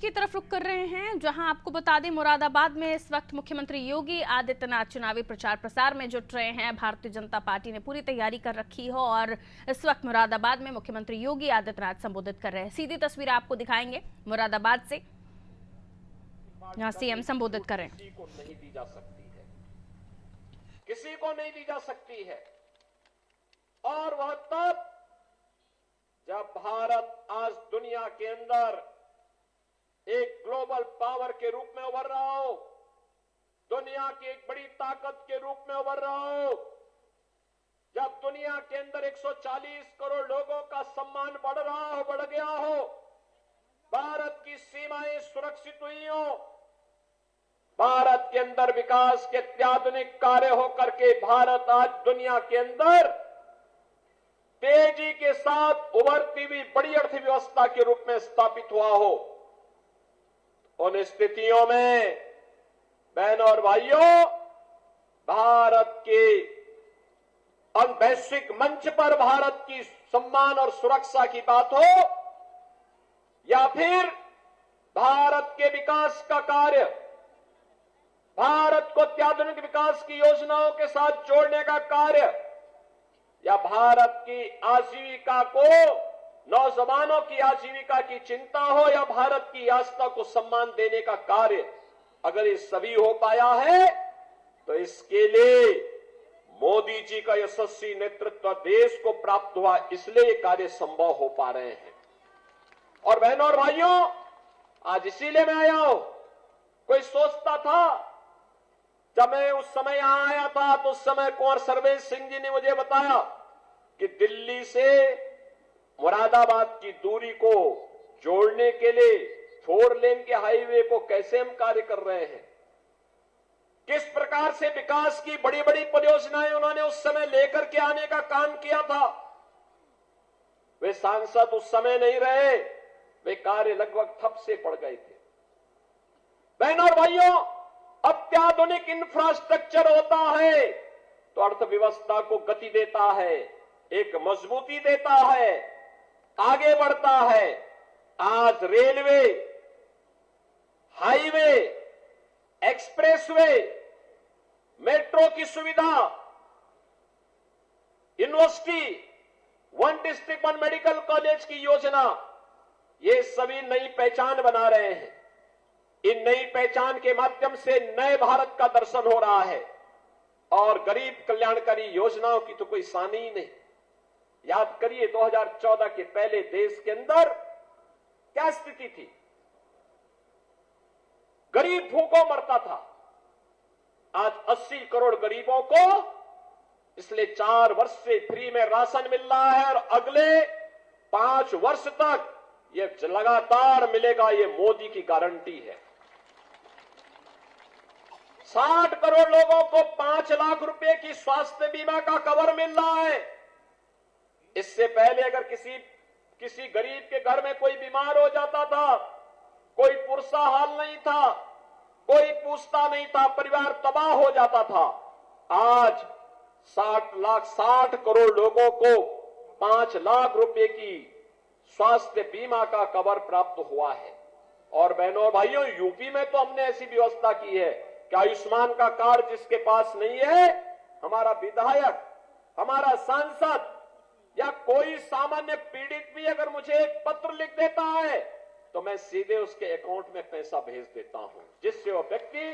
की तरफ रुख कर रहे हैं, जहां आपको बता दें मुरादाबाद में इस वक्त मुख्यमंत्री योगी आदित्यनाथ चुनावी प्रचार प्रसार में जुट रहे हैं। भारतीय जनता पार्टी ने पूरी तैयारी कर रखी हो और इस वक्त मुरादाबाद में मुख्यमंत्री योगी आदित्यनाथ संबोधित कर रहे हैं। सीधी तस्वीर आपको दिखाएंगे मुरादाबाद से, जहां सीएम संबोधित कर रहे हैं। किसी को नहीं दी जा सकती है, किसी को नहीं दी जा सकती है। और वह तब जब भारत आज दुनिया के अंदर एक ग्लोबल पावर के रूप में उभर रहा हो, दुनिया की एक बड़ी ताकत के रूप में उभर रहा हो, जब दुनिया के अंदर 140 करोड़ लोगों का सम्मान बढ़ रहा हो, बढ़ गया हो, भारत की सीमाएं सुरक्षित हुई हो, भारत के अंदर विकास के अत्याधुनिक कार्य होकर के भारत आज दुनिया के अंदर तेजी के साथ उभरती हुई बड़ी अर्थव्यवस्था के रूप में स्थापित हुआ हो, उन स्थितियों में बहनों और भाइयों, भारत के वैश्विक मंच पर भारत की सम्मान और सुरक्षा की बात हो या फिर भारत के विकास का कार्य, भारत को अत्याधुनिक विकास की योजनाओं के साथ जोड़ने का कार्य, या भारत की आजीविका को, नौजवानों की आजीविका की चिंता हो, या भारत की आस्था को सम्मान देने का कार्य, अगर ये सभी हो पाया है तो इसके लिए मोदी जी का यशस्वी नेतृत्व देश को प्राप्त हुआ, इसलिए ये कार्य संभव हो पा रहे हैं। और बहनों और भाइयों, आज इसीलिए मैं आया हूं। कोई सोचता था, जब मैं उस समय यहां आया था तो उस समय कुंवर सर्वेश सिंह जी ने मुझे बताया कि दिल्ली से मुरादाबाद की दूरी को जोड़ने के लिए 4 लेन के हाईवे को कैसे हम कार्य कर रहे हैं, किस प्रकार से विकास की बड़ी बड़ी परियोजनाएं उन्होंने उस समय लेकर के आने का काम किया था। वे सांसद उस समय नहीं रहे, वे कार्य लगभग ठप से पड़ गए थे। बहनों और भाइयों, अत्याधुनिक इंफ्रास्ट्रक्चर होता है तो अर्थव्यवस्था को गति देता है, एक मजबूती देता है, आगे बढ़ता है। आज रेलवे, हाईवे, एक्सप्रेसवे, मेट्रो की सुविधा, यूनिवर्सिटी, 1 डिस्ट्रिक्ट 1 मेडिकल कॉलेज की योजना, ये सभी नई पहचान बना रहे हैं। इन नई पहचान के माध्यम से नए भारत का दर्शन हो रहा है और गरीब कल्याणकारी योजनाओं की तो कोई सानी ही नहीं। याद करिए 2014 के पहले देश के अंदर क्या स्थिति थी, गरीब भूखों मरता था। आज 80 करोड़ गरीबों को इसलिए 4 वर्ष से फ्री में राशन मिल रहा है और अगले 5 वर्ष तक ये लगातार मिलेगा, ये मोदी की गारंटी है। 60 करोड़ लोगों को 5 लाख रुपए की स्वास्थ्य बीमा का कवर मिल रहा है। इससे पहले अगर किसी गरीब के घर में कोई बीमार हो जाता था, कोई पुरसा हाल नहीं था, कोई पूछता नहीं था, परिवार तबाह हो जाता था। आज 60 करोड़ लोगों को 5 लाख रुपए की स्वास्थ्य बीमा का कवर प्राप्त हुआ है। और बहनों और भाइयों, यूपी में तो हमने ऐसी व्यवस्था की है कि आयुष्मान का कार्ड जिसके पास नहीं है, हमारा विधायक, हमारा सांसद या कोई सामान्य पीड़ित भी अगर मुझे एक पत्र लिख देता है तो मैं सीधे उसके अकाउंट में पैसा भेज देता हूं, जिससे वो व्यक्ति